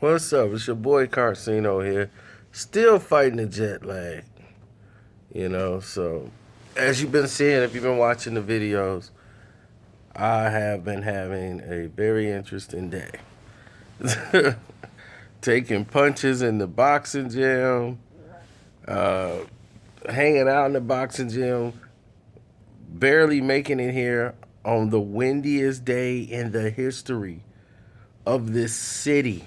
What's up? It's your boy Carcino here. Still fighting the jet lag, So, as you've been seeing, if you've been watching the videos, I have been having a very interesting day. Taking punches in the boxing gym, uh, hanging out in the boxing gym, barely making it here on the windiest day in the history of this city.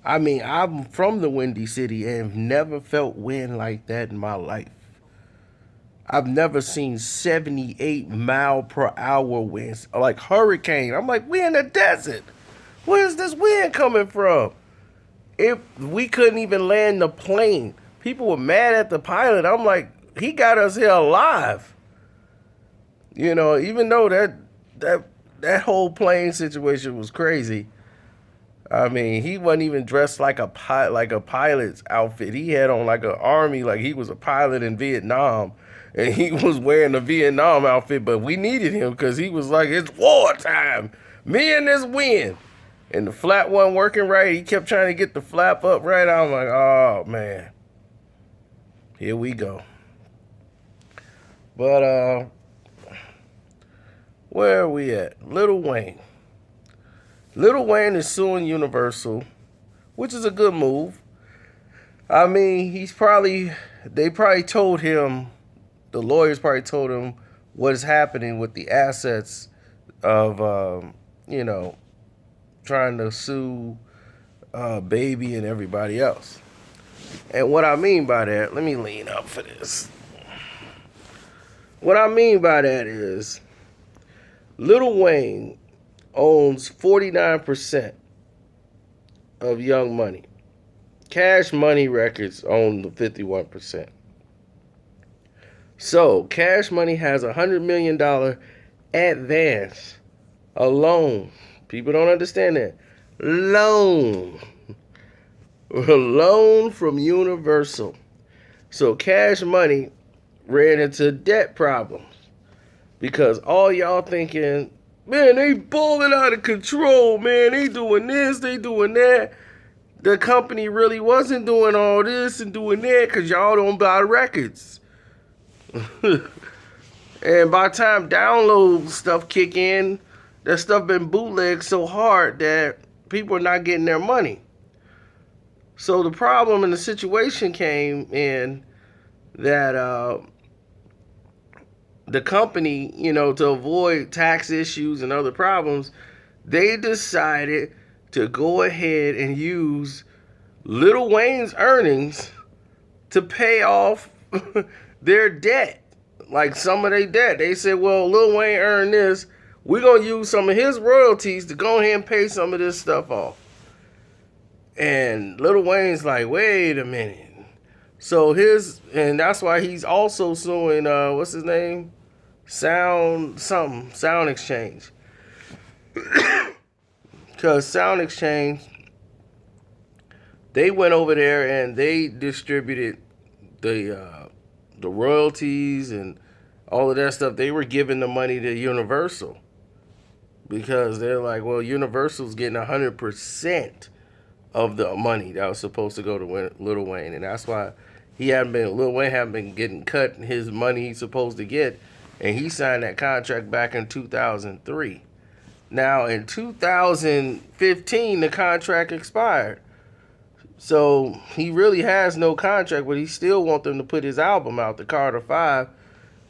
I mean, I'm from the Windy City and have never felt wind like that in my life. I've never seen 78 per hour winds, like hurricane. I'm like, we in the desert. Where's this wind coming from? If we couldn't even land the plane, people were mad at the pilot. I'm like, he got us here alive. Even though that whole plane situation was crazy. I mean, he wasn't even dressed like a pilot's outfit. He had on like an army, like he was a pilot in Vietnam, and he was wearing a Vietnam outfit. But we needed him because he was like, it's wartime. Me and this wind, and the flap wasn't working right. He kept trying to get the flap up right. I'm like, oh man, here we go. But where are we at? Lil Wayne. Lil Wayne is suing Universal, which is a good move. I mean, they probably told him, the lawyers probably told him what is happening with the assets of, trying to sue Baby and everybody else. And what I mean by that, let me lean up for this. What I mean by that is, Lil Wayne owns 49% of Young Money. Cash Money Records own the 51%. So, Cash Money has a $100 million advance, a loan. People don't understand that. Loan. A loan from Universal. So, Cash Money ran into debt problems because all y'all thinking, man, they balling out of control, man. They doing this, they doing that. The company really wasn't doing all this and doing that because y'all don't buy records. And by the time download stuff kick in, that stuff been bootlegged so hard that people are not getting their money. So the problem and the situation came in that the company, to avoid tax issues and other problems, they decided to go ahead and use Lil Wayne's earnings to pay off their debt. Like some of their debt. They said, well, Lil Wayne earned this. We're going to use some of his royalties to go ahead and pay some of this stuff off. And Lil Wayne's like, wait a minute. So and that's why he's also suing, what's his name? Sound Exchange. Because Sound Exchange, they went over there and they distributed the royalties and all of that stuff. They were giving the money to Universal because they're like, well, Universal's getting 100% of the money that was supposed to go to Lil Wayne, and that's why Lil Wayne hadn't been getting cut his money he's supposed to get, and he signed that contract back in 2003. Now, in 2015, the contract expired. So, he really has no contract, but he still wants them to put his album out, the Carter 5.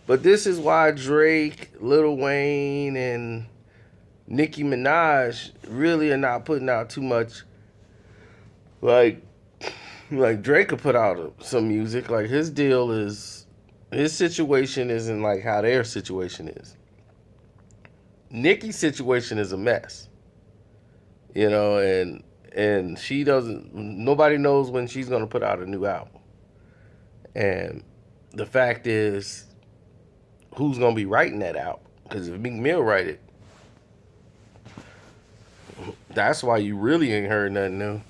But this is why Drake, Lil Wayne, and Nicki Minaj really are not putting out too much. Like Drake could put out some music. Like, his situation isn't like how their situation is. Nicki's situation is a mess, and nobody knows when she's going to put out a new album. And the fact is, who's going to be writing that album? Because if Meek Mill write it, that's why you really ain't heard nothing new.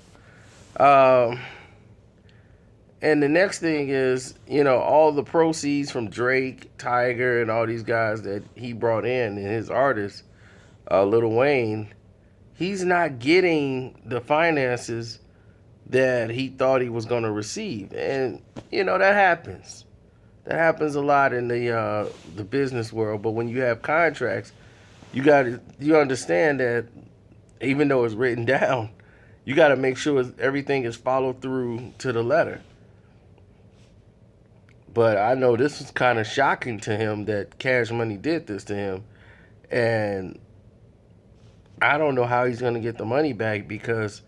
And the next thing is, all the proceeds from Drake, Tiger, and all these guys that he brought in and his artists, Lil Wayne, he's not getting the finances that he thought he was going to receive. And that happens. That happens a lot in the business world. But when you have contracts, you understand that even though it's written down, you got to make sure everything is followed through to the letter. But I know this was kind of shocking to him that Cash Money did this to him, and I don't know how he's going to get the money back, because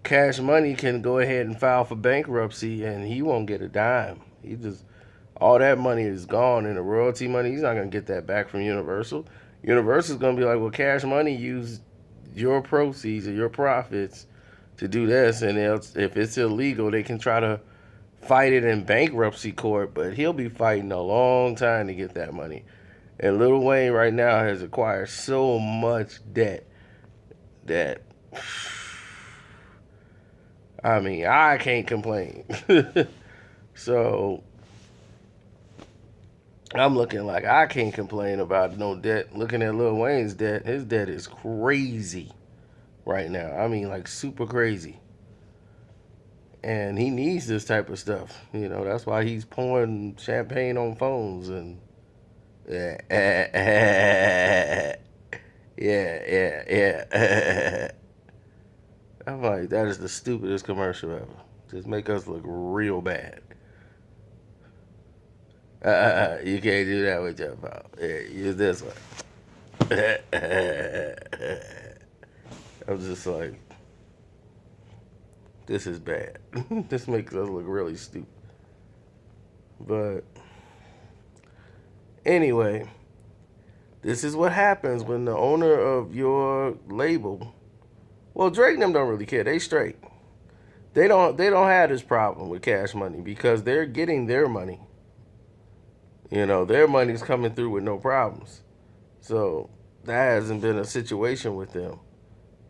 Cash Money can go ahead and file for bankruptcy and he won't get a dime. All that money is gone, and the royalty money, he's not going to get that back from Universal. Universal's going to be like, well, Cash Money used your proceeds or your profits to do this, and if it's illegal, they can try to fight it in bankruptcy court, but he'll be fighting a long time to get that money. And Lil Wayne right now has acquired so much debt that, I mean, I can't complain. So I'm looking like I can't complain about no debt. Looking at Lil Wayne's debt, his debt is crazy right now. I mean, like, super crazy. And he needs this type of stuff. That's why he's pouring champagne on phones and yeah. I'm like, that is the stupidest commercial ever. Just make us look real bad. You can't do that with your phone. Yeah, use this one. I'm just like, this is bad. This makes us look really stupid. But anyway, this is what happens when the owner of your label, well, Drake and them don't really care. They straight. They don't have this problem with Cash Money because they're getting their money. Their money's coming through with no problems. So that hasn't been a situation with them.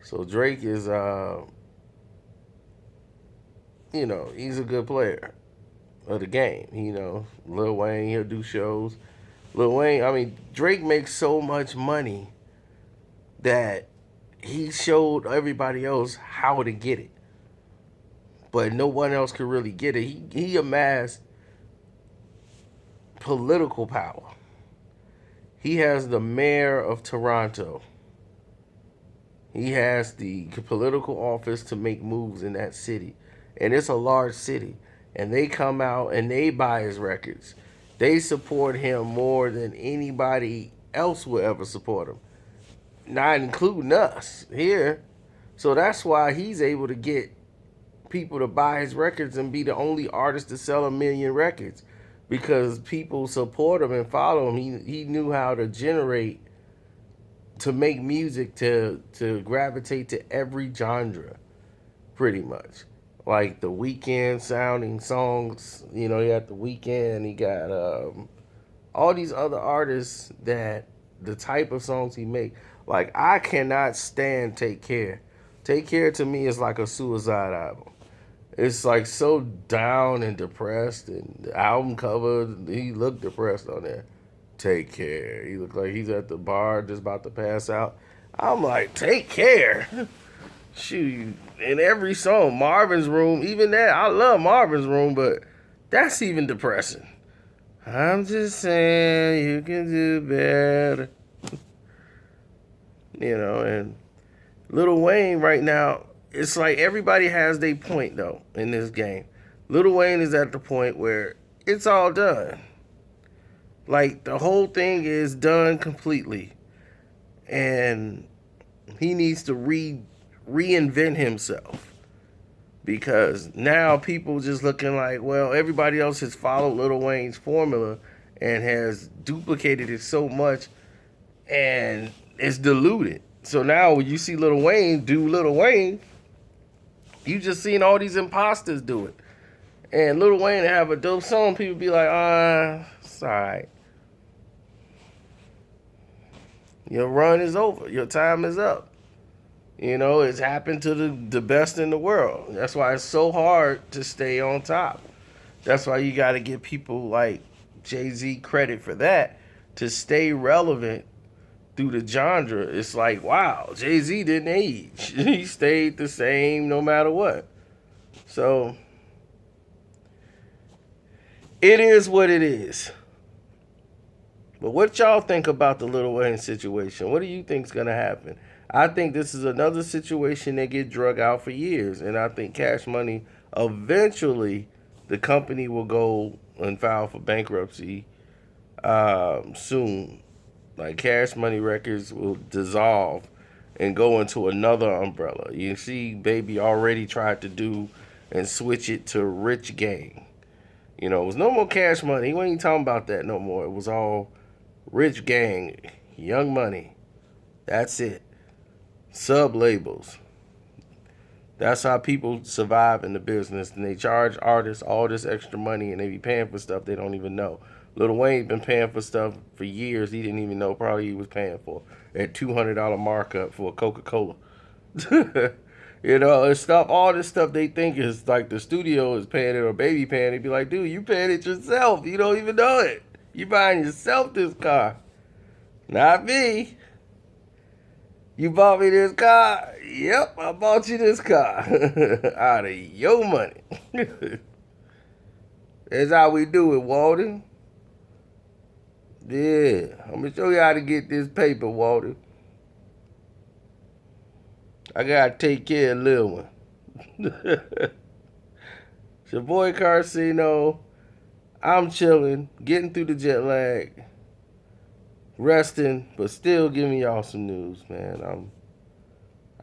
So Drake is he's a good player of the game. Lil Wayne, he'll do shows. Lil Wayne, I mean, Drake makes so much money that he showed everybody else how to get it. But no one else could really get it. He amassed political power. He has the mayor of Toronto. He has the political office to make moves in that city. And it's a large city. And they come out and they buy his records. They support him more than anybody else will ever support him. Not including us here. So that's why he's able to get people to buy his records and be the only artist to sell 1 million records. Because people support him and follow him. He knew how to make music to gravitate to every genre, pretty much. Like the Weeknd sounding songs, he got the Weeknd, he got all these other artists that the type of songs he make. Like, I cannot stand Take Care. Take Care to me is like a suicide album. It's like so down and depressed, and the album cover, he looked depressed on there. Take Care. He looked like he's at the bar just about to pass out. I'm like, Take Care? Shoot, in every song, Marvin's Room, even that, I love Marvin's Room, but that's even depressing. I'm just saying you can do better. And Lil Wayne right now, it's like everybody has their point, though, in this game. Lil Wayne is at the point where it's all done. Like, the whole thing is done completely. And he needs to reinvent himself. Because now people just looking like, well, everybody else has followed Lil Wayne's formula and has duplicated it so much, and it's diluted. So now when you see Lil Wayne do Lil Wayne, you just seen all these imposters do it. And Lil Wayne have a dope song, people be like, it's all right. Your run is over. Your time is up. It's happened to the best in the world. That's why it's so hard to stay on top. That's why you got to give people like Jay-Z credit for that, to stay relevant through the genre, it's like, wow, Jay-Z didn't age. He stayed the same no matter what. So it is what it is. But what y'all think about the Lil Wayne situation? What do you think's gonna happen? I think this is another situation that get drug out for years, and I think Cash Money eventually the company will go and file for bankruptcy soon. Like Cash Money Records will dissolve and go into another umbrella. You see, Baby already tried to do and switch it to Rich Gang. You know, it was no more Cash Money. He wasn't even talking about that no more. It was all Rich Gang, Young Money. That's it. Sub labels. That's how people survive in the business. And they charge artists all this extra money and they be paying for stuff they don't even know. Lil Wayne been paying for stuff for years he didn't even know probably he was paying for. At $200 markup for a Coca-Cola. You know, it's stuff, all this stuff they think is like the studio is paying it or Baby paying it. They be like, dude, you paying it yourself. You don't even know it. You buying yourself this car. Not me. You bought me this car? Yep, I bought you this car. Out of your money. That's how we do it, Walden. Yeah, I'm going to show you how to get this paper, Walden. I got to take care of Lil One. It's your boy Carcino. I'm chilling, getting through the jet lag, resting, but still giving y'all some news, man. I'm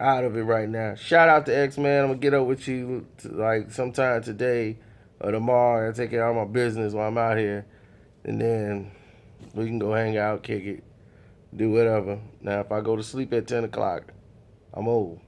out of it right now. Shout out to X-Man. I'm going to get up with you like sometime today or tomorrow and take care of all my business while I'm out here. And then we can go hang out, kick it, do whatever. Now, if I go to sleep at 10 o'clock, I'm old.